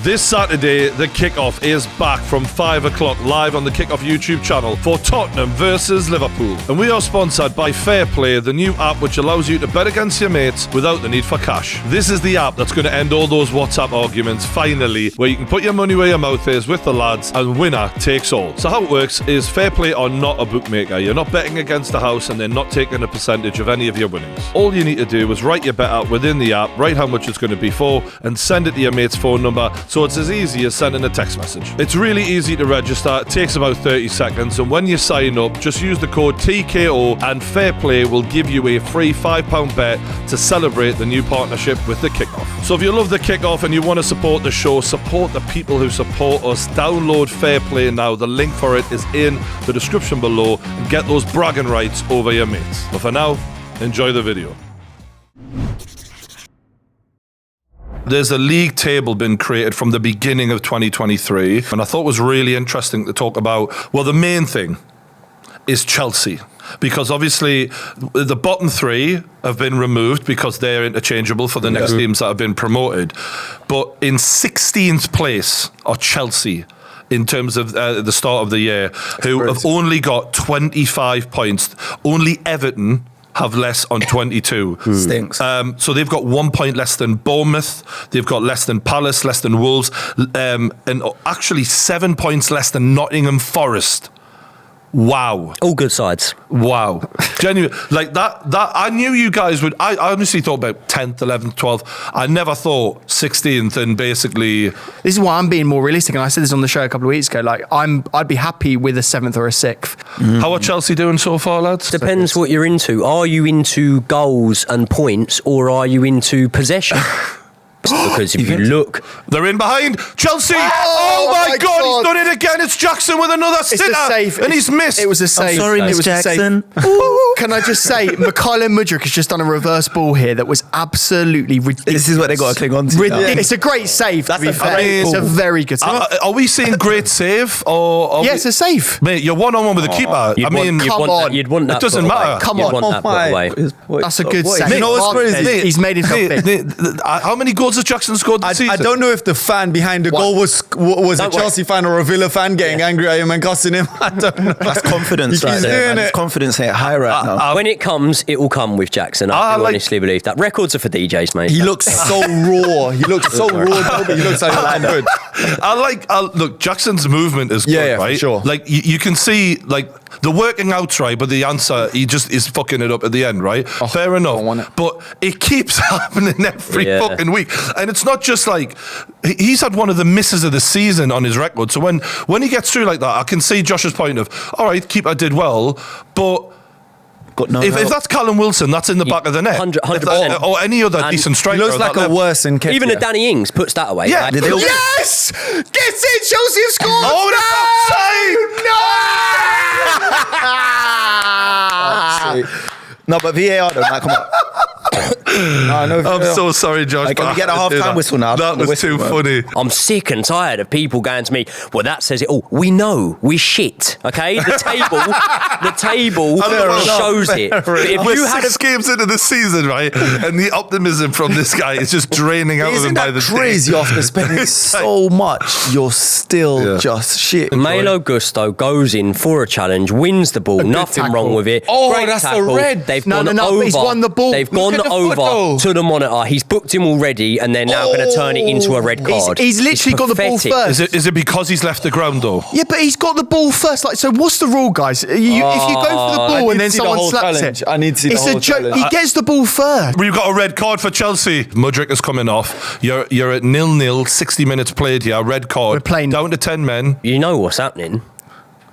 This Saturday, the kickoff is back from 5 o'clock live on the Kickoff YouTube channel for Tottenham versus Liverpool. And we are sponsored by Fair Play, the new app which allows you to bet against your mates without the need for cash. This is the app that's going to end all those WhatsApp arguments, finally, where you can put your money where your mouth is with the lads, and winner takes all. So how it works is Fair Play are not a bookmaker. You're not betting against the house and they're not taking a percentage of any of your winnings. All you need to do is write your bet out within the app, write how much it's going to be for, and send it to your mate's phone number, so it's as easy as sending a text message. It's really easy to register. It takes about 30 seconds, and when you sign up, just use the code TKO and Fair Play will give you a free £5 bet to celebrate the new partnership with the Kickoff. So if you love the Kickoff and you want to support the show, support the people who support us, download Fair Play now. The link for it is in the description below, and get those bragging rights over your mates. But for now, enjoy the video. There's a league table been created from the beginning of 2023, and I thought it was really interesting to talk about. Well, the main thing is Chelsea, because obviously the bottom three have been removed because they're interchangeable for the next teams that have been promoted. But in 16th place are Chelsea in terms of the start of the year, who have only got 25 points. Only Everton have less on 22. Stinks. So they've got 1 point less than Bournemouth. They've got less than Palace, less than Wolves, and actually 7 points less than Nottingham Forest. Wow. All good sides. Wow. Genuine. Like that I knew you guys would. I honestly thought about 10th, 11th, 12th. I never thought 16th, and basically this is why I'm being more realistic, and I said this on the show a couple of weeks ago. Like I'd be happy with a 7th or a 6th. How are Chelsea doing so far, lads? Depends what you're into. Are you into goals and points, or are you into possession? Because if you look, they're in behind Chelsea. Oh my God, he's done it again. It's Jackson with another sitter, and he's missed. It was a save. I'm sorry, Miss Jackson. Can I just say, Mikhailo Mudryk has just done a reverse ball here that was absolutely ridiculous. This is what they got to cling on to. It's a great save. To be fair, it's a very good save. Are we seeing great save, or it's a save, mate? You're one-on-one with the keeper. You'd want that. It doesn't matter. Come on, that's a good save. You know what's crazy? He's made it. How many goals has Jackson scored this season? I don't know if the fan behind the goal was a Chelsea fan or a Villa fan getting angry at him and cussing him. I don't know. That's confidence right there. That's confidence here, high right now. When it comes, it will come with Jackson. I honestly believe that. Records are for DJs, mate. He looks so raw. He looks so raw. He looks like good. Look, Jackson's movement is good, right? For sure. Like you can see, like the working out's right, but the answer, he just is fucking it up at the end, right? Fair enough. But it keeps happening every fucking week, and it's not just like he's had one of the misses of the season on his record. So when he gets through like that, I can see Josh's point of, all right, keeper did well, but if that's Callum Wilson, that's in the back of the net. 100%. Or any other decent striker. He looks like a worse than Ketia. Even a Danny Ings puts that away. Yeah. Yes! Gets it! Chelsea have scored! Oh, No, but VAR don't come up. I'm so sorry, Josh. Can we get a half-time whistle now? That was too funny. I'm sick and tired of people going to me, well, that says it all. We know. We shit, okay? The table shows it. But if We're you had 6 games into the season, right? And the optimism from this guy is just draining out of him by the Isn't that crazy after spending so much, you're still just shit. Malo Gusto goes in for a challenge, wins the ball, nothing wrong with it. Oh, Great that's tackle. a red. They've gone over. He's won the ball. They've gone over to the monitor. He's booked him already, and they're now going to turn it into a red card. He's literally got the ball first. Is it because he's left the ground though? Yeah, but he's got the ball first. Like, so what's the rule, guys? If you go for the ball and then someone slaps it, I need to see the whole challenge. He gets the ball first. We've got a red card for Chelsea. Mudryk is coming off. You're at 0-0, 60 minutes played here. Red card. We're playing down to 10 men. You know what's happening.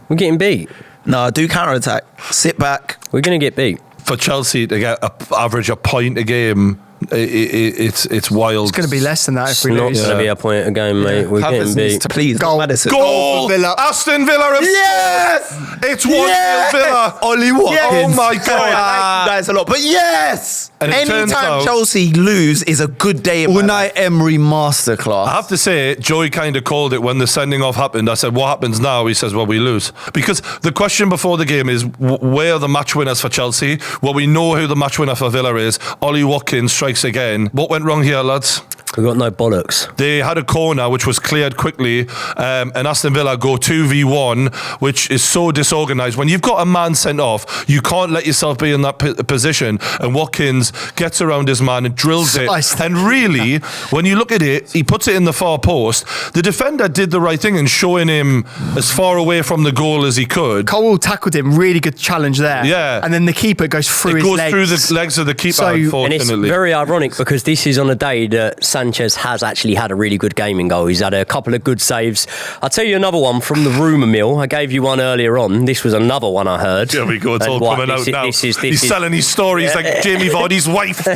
We're getting beat. No, do counter-attack. Sit back. We're going to get beat. For Chelsea to get average a point a game, it's wild. It's going to be less than that if we It's not lose. going to be a point a game, mate. We're getting beat. Please, Goal. Madison. Goal! Villa. Aston Villa have Yes! It's 1-0 Villa. Ollie Watkins. Oh my God. That's a lot. But yes! And it turns Anytime out- Chelsea lose is a good day in Unai Emery masterclass. I have to say, Joey kind of called it when the sending off happened. I said, what happens now? He says, well, we lose. Because the question before the game is, where are the match winners for Chelsea? Well, we know who the match winner for Villa is. Ollie Watkins strikes strikes again. What went wrong here, lads? We got no bollocks. They had a corner which was cleared quickly, and Aston Villa go 2v1, which is so disorganised. When you've got a man sent off, you can't let yourself be in that position. And Watkins gets around his man and drills it. And really, when you look at it, he puts it in the far post. The defender did the right thing in showing him as far away from the goal as he could. Cole tackled him. Really good challenge there. Yeah. And then the keeper goes through his legs. It goes through the legs of the keeper, unfortunately. And it's very ironic because this is on a day that Sanchez has actually had a really good game in goal. He's had a couple of good saves. I'll tell you another one from the rumour mill. I gave you one earlier on. This was another one I heard. There we go. It's all coming out now. He's selling his stories like Jamie Vardy's wife.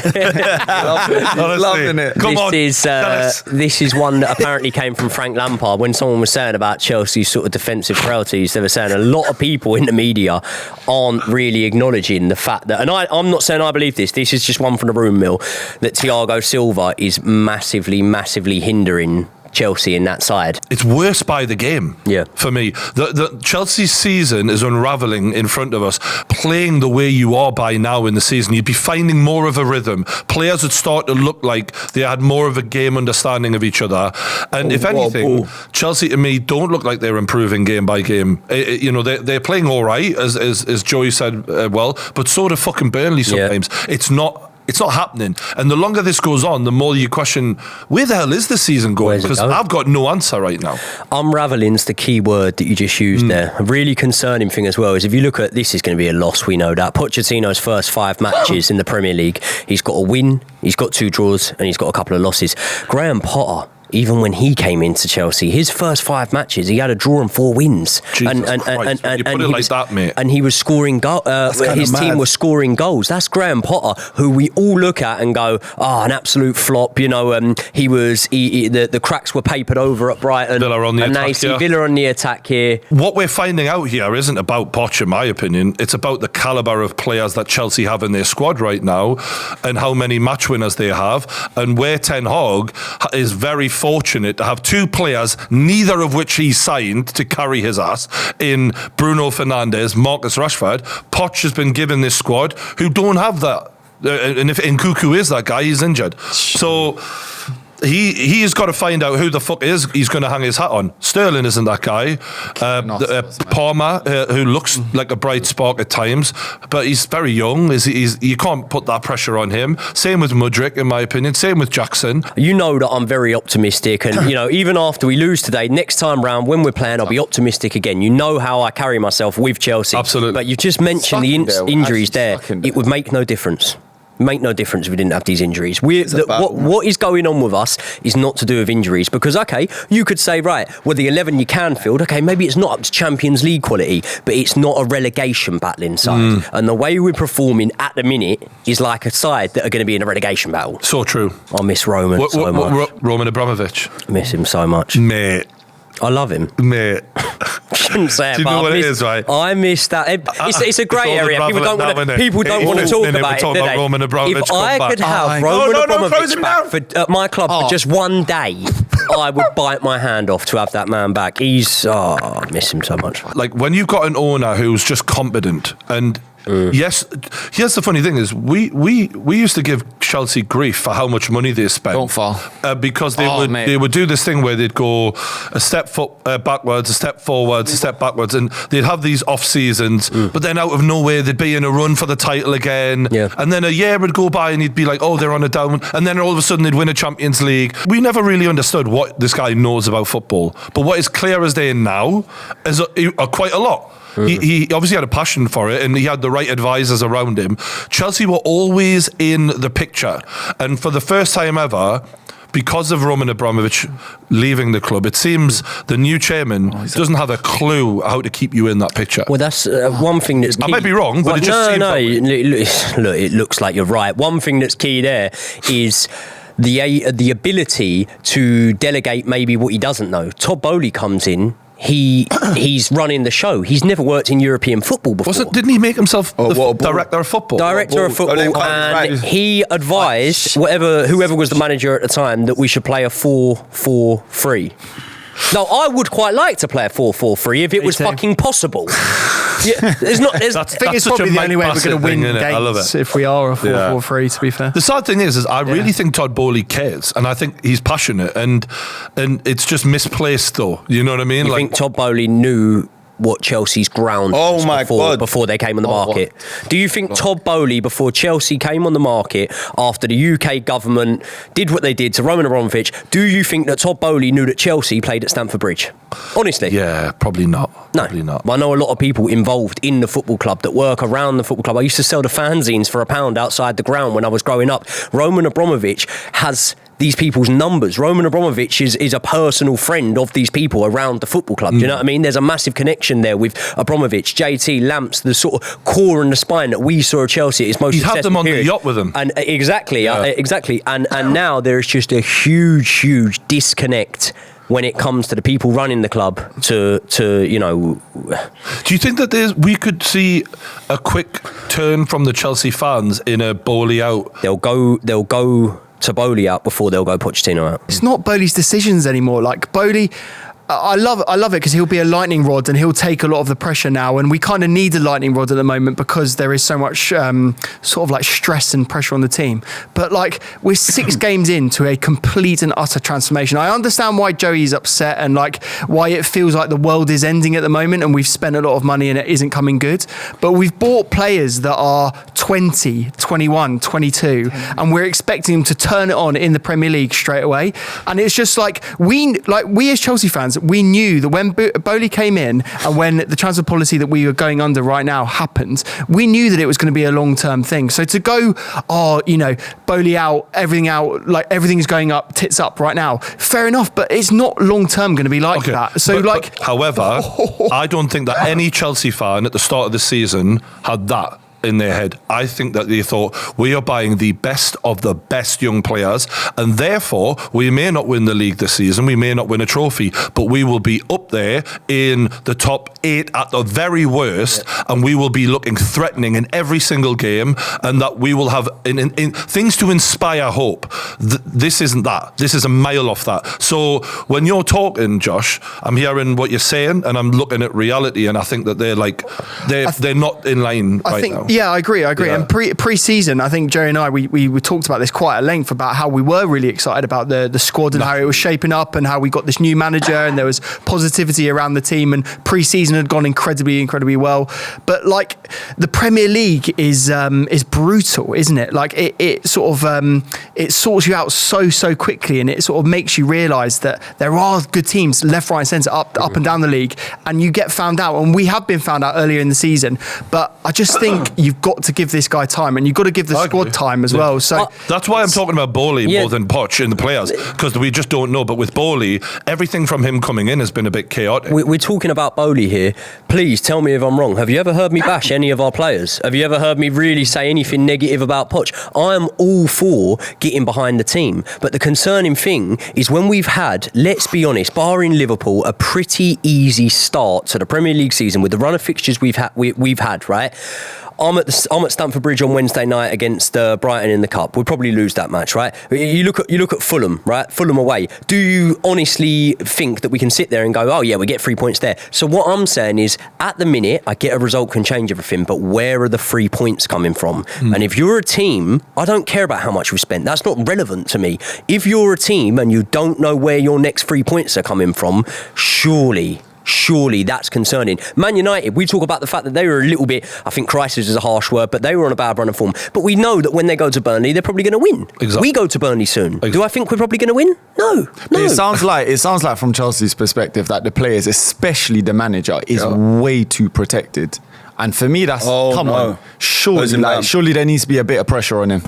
Loving it. Come on. This is one that apparently came from Frank Lampard. When someone was saying about Chelsea's sort of defensive frailties, they were saying a lot of people in the media aren't really acknowledging the fact that, and I'm not saying I believe this is just one from the rumour mill, that Thiago Silva is massively hindering Chelsea in that side. It's worse by the game. Yeah. For me, the Chelsea's season is unravelling in front of us. Playing the way you are by now in the season, you'd be finding more of a rhythm. Players would start to look like they had more of a game understanding of each other. And if anything, Chelsea to me don't look like they're improving game by game. They're playing all right, as Joey said, well, but so do fucking Burnley sometimes. Yeah. It's not happening. And the longer this goes on, the more you question, where the hell is the season going? Because I've got no answer right now. Unravelling's the key word that you just used there. A really concerning thing as well is if you look at, this is going to be a loss, we know that. Pochettino's first 5 matches in the Premier League, he's got a win, he's got 2 draws, and he's got a couple of losses. Graham Potter, even when he came into Chelsea, his first 5 matches, he had a draw and 4 wins. Jesus Christ, you put it like that, mate. And he was scoring goals. His team was scoring goals. That's Graham Potter, who we all look at and go, an absolute flop. The cracks were papered over at Brighton. Villa on the attack, now see Villa on the attack here. What we're finding out here isn't about Poch, in my opinion. It's about the calibre of players that Chelsea have in their squad right now and how many match winners they have, and where Ten Hag is very fortunate to have 2 players, neither of which he signed to carry his ass, in Bruno Fernandes, Marcus Rashford. Poch has been given this squad who don't have that. And if Nkunku is that guy, he's injured. So he has got to find out who the fuck he's going to hang his hat on. Sterling isn't that guy. Palmer, who looks like a bright spark at times, but he's very young. You can't put that pressure on him. Same with Mudryk, in my opinion. Same with Jackson. You know that I'm very optimistic, and even after we lose today, next time round when we're playing, I'll be optimistic again. You know how I carry myself with Chelsea. Absolutely. But you just mentioned the injuries there. It would make no difference. Make no difference if we didn't have these injuries. What is going on with us is not to do with injuries, because you could say, right, well, the 11 you can field, maybe it's not up to Champions League quality, but it's not a relegation battling side. And the way we're performing at the minute is like a side that are going to be in a relegation battle. So true. I miss Roman so much. Roman Abramovich. I miss him so much. Mate. I love him. Mate. Shouldn't say it, do you know what it is, right? I miss that. It's a grey area. People don't want to talk about it, do they? Roman Abramovich, if I could have Roman Abramovich back at my club for just one day, I would bite my hand off to have that man back. I miss him so much. Like, when you've got an owner who's just competent and yes, here's the funny thing is we used to give Chelsea grief for how much money they spent. Don't fall. Because they would do this thing where they'd go a step backwards, a step forwards, a step backwards, and they'd have these off seasons, but then out of nowhere they'd be in a run for the title again, and then a year would go by and you'd be like, oh, they're on a down, and then all of a sudden they'd win a Champions League. We never really understood what this guy knows about football, but what is clear as day now is quite a lot. He obviously had a passion for it, and he had the right advisors around him. Chelsea were always in the picture, and for the first time ever, because of Roman Abramovich leaving the club, it seems the new chairman doesn't have a clue how to keep you in that picture. Well, that's one thing that's key. I might be wrong, but it just seems look, it looks like you're right. One thing that's key there is the ability to delegate maybe what he doesn't know. Todd Boehly comes in. He's running the show. He's never worked in European football before. Didn't he make himself director of football? Director of football, and he advised whoever was the manager at the time that we should play a 4-4-3. No, I would quite like to play a 4-4-3 if it was fucking possible. Yeah, I think it's probably the only way we're going to win games if we are a 4-4-3, to be fair. The sad thing is I really think Todd Boehly cares, and I think he's passionate, and it's just misplaced, though. You know what I mean? You think Todd Boehly knew what Chelsea's ground was before they came on the market? Do you think Todd Boehly, before Chelsea came on the market, after the UK government did what they did to Roman Abramovich, do you think that Todd Boehly knew that Chelsea played at Stamford Bridge? Honestly? Yeah, probably not. No. Probably not. I know a lot of people involved in the football club that work around the football club. I used to sell the fanzines for £1 outside the ground when I was growing up. Roman Abramovich has these people's numbers. Roman Abramovich is a personal friend of these people around the football club. Do you know what I mean? There's a massive connection there with Abramovich, JT, Lamps, the sort of core and the spine that we saw at Chelsea at its most successful had them on period. the yacht with him. And exactly. And now there is just a huge disconnect when it comes to the people running the club to Do you think that we could see a quick turn from the Chelsea fans in a Boehly out? They'll go to Boehly out before they'll go Pochettino out. It's not Boehly's decisions anymore. Like Boehly, I love it because he'll be a lightning rod and he'll take a lot of the pressure now, and we kind of need a lightning rod at the moment because there is so much sort of like stress and pressure on the team. But like we're 6 games into a complete and utter transformation. I understand why Joey's upset and like why it feels like the world is ending at the moment and we've spent a lot of money and it isn't coming good. But we've bought players that are 20, 21, 22 and we're expecting them to turn it on in the Premier League straight away. And it's just like we as Chelsea fans, we knew that when Boehly came in and when the transfer policy that we were going under right now happened, we knew that it was going to be a long-term thing. So to go, Boehly out, like everything's going up, tits up right now, fair enough, but it's not long-term going to be like that. So but, however, I don't think that any Chelsea fan at the start of the season had that in their head. I think that they thought we are buying the best of the best young players, and therefore we may not win the league this season, we may not win a trophy, but we will be up there in the top 8 at the very worst, and we will be looking threatening in every single game, and that we will have in things to inspire hope. This isn't that. This is a mile off that. So when you're talking, Josh, I'm hearing what you're saying, and I'm looking at reality, and I think that they're not in line right now. Yeah, I agree. Yeah. And pre-season, I think Jerry and I, we talked about this quite at length about how we were really excited about the squad and how it was shaping up and how we got this new manager and there was positivity around the team, and pre-season had gone incredibly well. But like the Premier League is brutal, isn't it? Like it sort of it sorts you out so quickly, and it sort of makes you realise that there are good teams left, right, and centre, up and down the league, and you get found out, and we have been found out earlier in the season. But I just think you've got to give this guy time, and you've got to give the squad time as well. So that's why I'm talking about Boehly more than Poch in the players, because we just don't know. But with Boehly, everything from him coming in has been a bit chaotic. We're talking about Boehly here. Please tell me if I'm wrong. Have you ever heard me bash any of our players? Have you ever heard me really say anything negative about Poch? I am all for getting behind the team, but the concerning thing is when we've had, let's be honest, barring Liverpool, a pretty easy start to the Premier League season with the run of fixtures we've had, right? I'm at Stamford Bridge on Wednesday night against Brighton in the Cup. We'll probably lose that match, right? You look at Fulham, right? Fulham away. Do you honestly think that we can sit there and go, oh yeah, we get 3 points there? So what I'm saying is, at the minute, I get a result can change everything, but where are the 3 points coming from? And if you're a team, I don't care about how much we've spent. That's not relevant to me. If you're a team and you don't know where your next 3 points are coming from, surely that's concerning. Man United, we talk about the fact that they were a little bit, I think crisis is a harsh word, but they were on a bad run of form. But we know that when they go to Burnley, they're probably going to win. Exactly. We go to Burnley soon. Exactly. Do I think we're probably going to win? No. It sounds like from Chelsea's perspective that the players, especially the manager, is way too protected. And for me, that's come on. Surely there needs to be a bit of pressure on him.